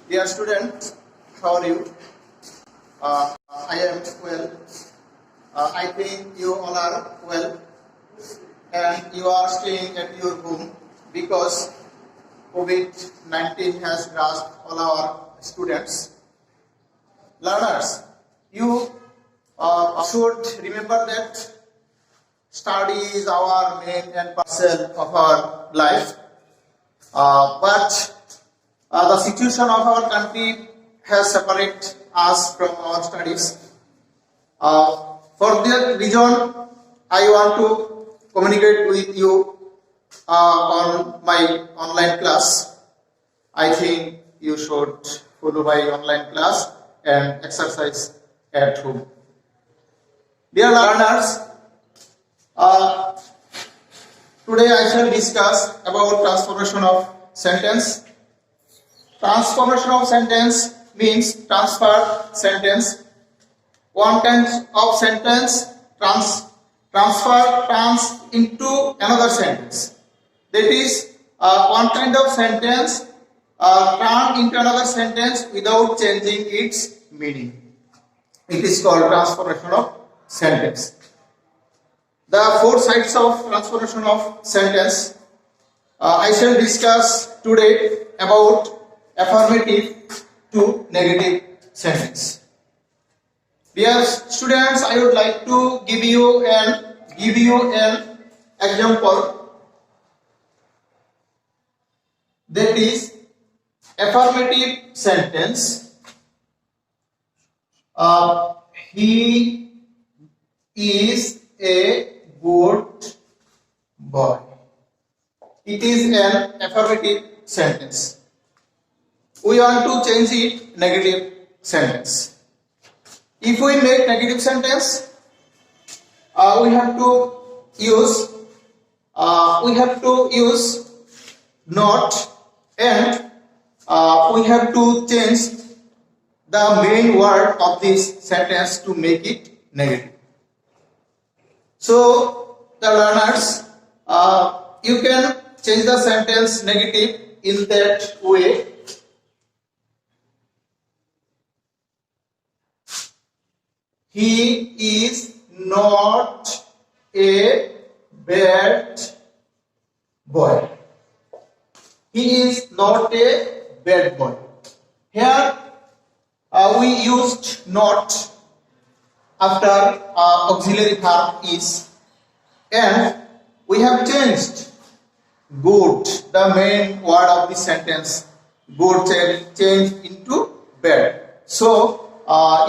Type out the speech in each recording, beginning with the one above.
Dear students, how are you? I am well. I think you all are well, and you are staying at your home because COVID-19 has grasped all our students. Learners, you should remember that study is our main and parcel of our life. But the situation of our country has separated us from our studies. For that reason, I want to communicate with you on my online class. I think you should follow my online class and exercise at home. Dear learners, today I shall discuss about transformation of sentence. Transformation of sentence means transfer sentence. One kind of sentence turns into another sentence. That is, one kind of sentence turn into another sentence without changing its meaning. It is called transformation of sentence. The four sides of transformation of sentence I shall discuss today about affirmative to negative sentence. Dear students, I would like to give you an example, that is affirmative sentence. He is a good boy. It is an affirmative sentence. We want to change it negative sentence. If we make negative sentence, we have to use not, and we have to change the main word of this sentence to make it negative. So the learners, you can change the sentence negative in that way. He is not a bad boy. He is not a bad boy. Here we used not after auxiliary verb is, and we have changed good, the main word of the sentence. Good changed into bad. So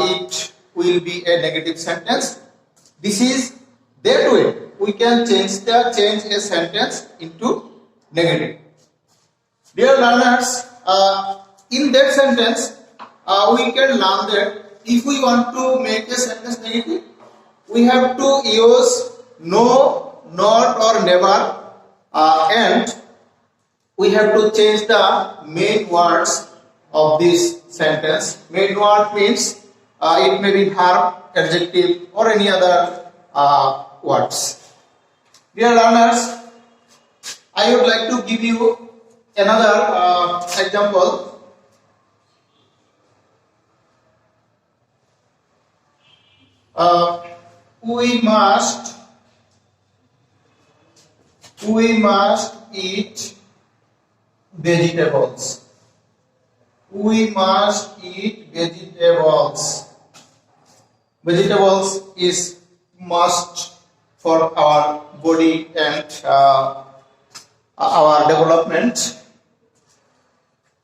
it will be a negative sentence. This is that way we can change a sentence into negative. Dear learners, in that sentence we can learn that if we want to make a sentence negative, we have to use no, not or never, and we have to change the main words of this sentence. Main word means it may be verb, adjective, or any other words. Dear learners, I would like to give you another example. We must eat vegetables. We must eat vegetables. Vegetables is must for our body and our development.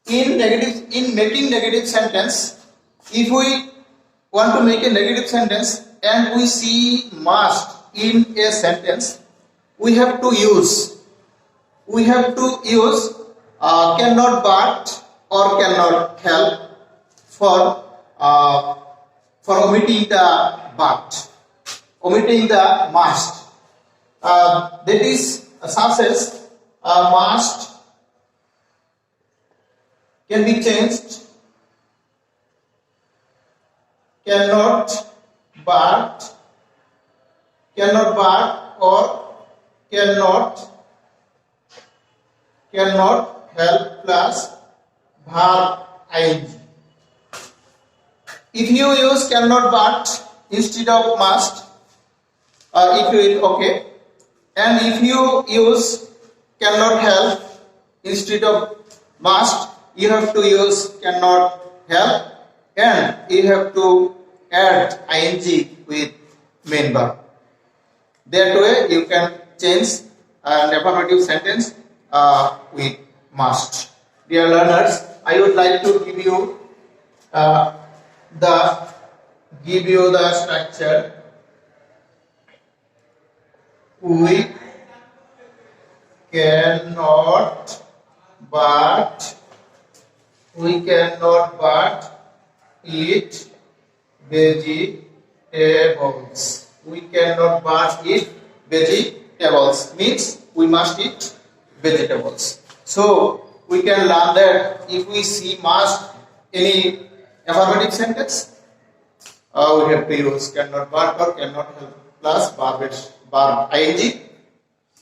In making negative sentence, if we want to make a negative sentence and we see must in a sentence, we have to use cannot but or cannot help for omitting the but, omitting the must. That is such as must can be changed cannot but or cannot help plus verb ing. If you use cannot but instead of must, it will okay. And if you use cannot help instead of must, you have to use cannot help, and you have to add ing with main verb. That way you can change an affirmative sentence with must. Dear learners, I would like to give you the structure. We cannot but eat vegetables. We cannot but eat vegetables means we must eat vegetables. So we can learn that if we see must any affirmative sentence, we have to use cannot but or cannot help plus verb ing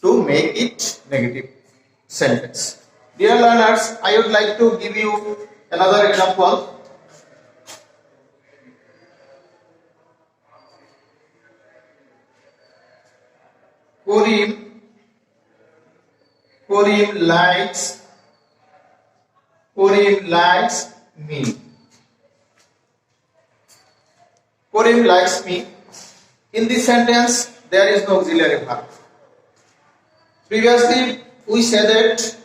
to make it negative sentence. Dear learners, I would like to give you another example. Korim likes me. Korim likes me. In this sentence, there is no auxiliary verb. Previously, we said that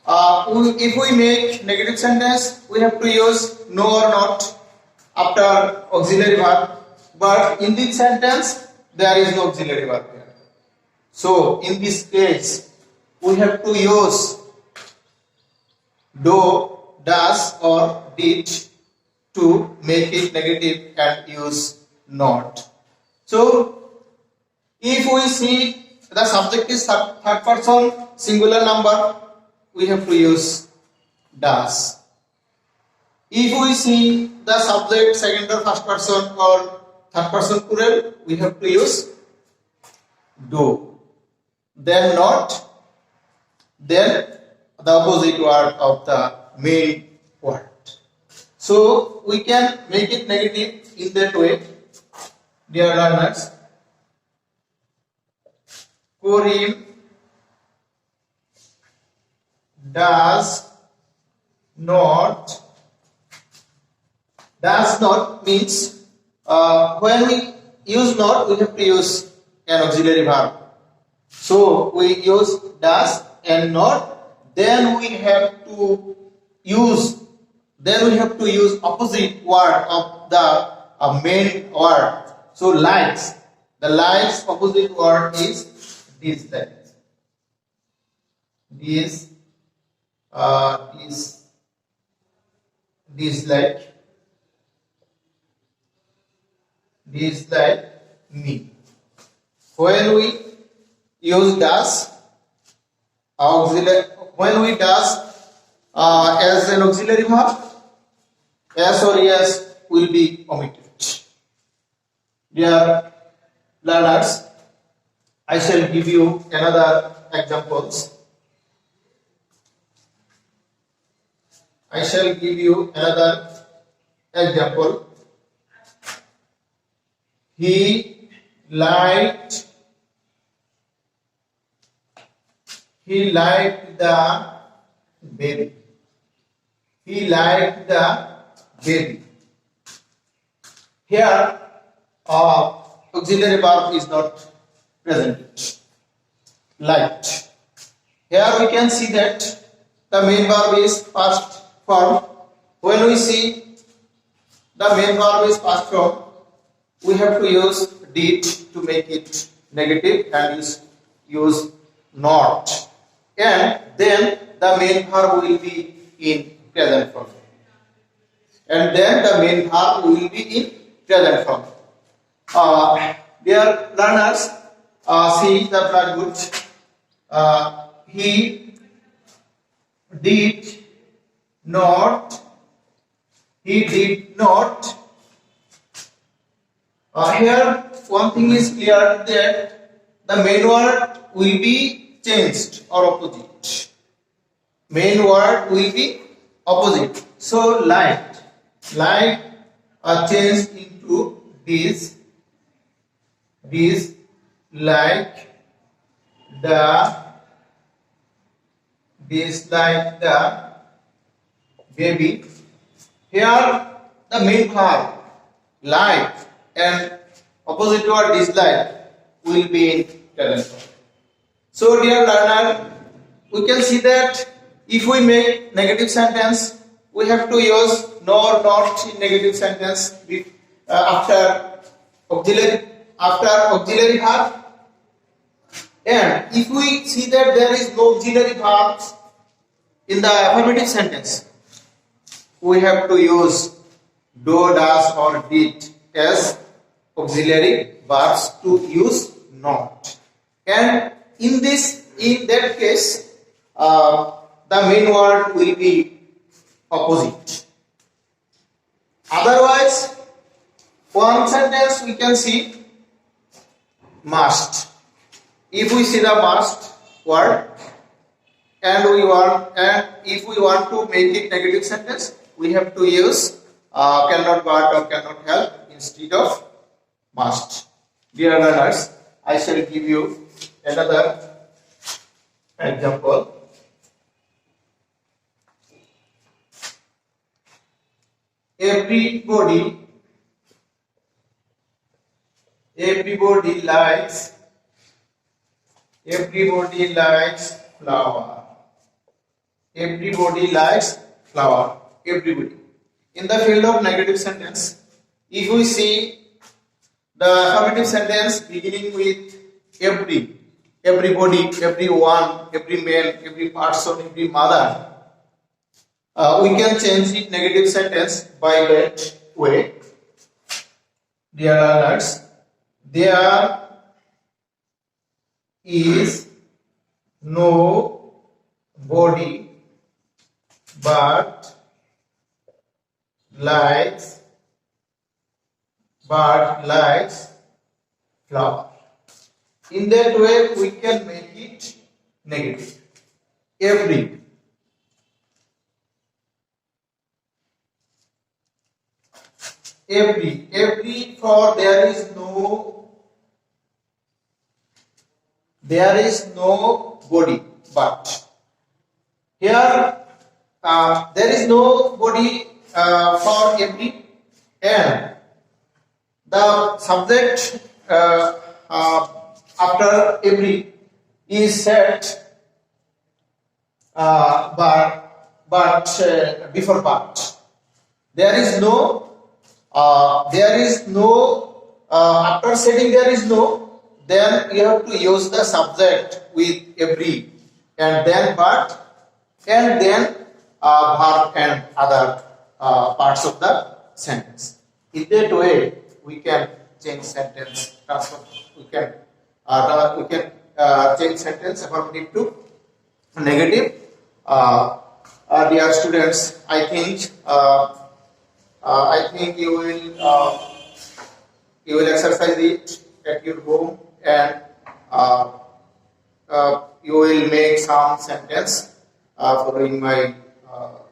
if we make negative sentence, we have to use no or not after auxiliary verb. But in this sentence, there is no auxiliary verb here. So, in this case, we have to use do, does or did to make it negative and use not. So, if we see the subject is third person singular number, we have to use does. If we see the subject second or first person or third person plural, we have to use do. Then not, then the opposite word of the main word. So we can make it negative in that way. Dear learners, Korim does not means when we use not, we have to use an auxiliary verb. So we use does and not, then we have to use opposite word of the main word. So likes, the likes opposite word is dislike. Dislike me. When we use does as an auxiliary verb, as or yes will be omitted. Dear learners, I shall give you another examples. He liked the baby. Here, auxiliary verb is not present. Liked. Here we can see that the main verb is past form. When we see the main verb is past form, we have to use did to make it negative and use not. And then the main verb will be in present form. Dear learners, see the blackboard. He did not. Here, one thing is clear that the main word will be changed or opposite. Main word will be opposite. So light are changed into this like the baby. Here the main verb like and opposite to dislike will be in present form. So dear learner, we can see that if we make negative sentence, we have to use no or not in negative sentence with, after auxiliary verb. And if we see that there is no auxiliary verb in the affirmative sentence, we have to use do, does or did as auxiliary verbs to use not. And in that case, the main word will be opposite. Otherwise, one sentence we can see must. If we see the must word and if we want to make it negative sentence, we have to use cannot but or cannot help instead of must. Dear learners, I shall give you another example. Everybody likes flower. Everybody likes flower. Everybody. In the field of negative sentence, if we see the affirmative sentence beginning with everybody, everyone, every man, every person, every mother, we can change it negative sentence by that way. Dear learners, there is no body but likes flower. In that way, we can make it negative. Every for there is no body but. Here there is no body for every, and the subject after every is set but before but. There is no after setting there is no, then you have to use the subject with every and then but and then verb and other parts of the sentence. In that way, we can change sentence transform. We can change sentence affirmative to negative. Dear students, I think you will exercise it at your home and you will make some sentence following my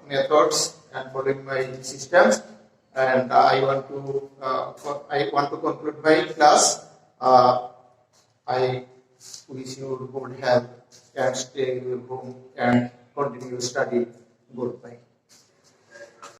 methods and following my systems. And I want to conclude my class. I wish you good health and stay in your home and continue study. Goodbye.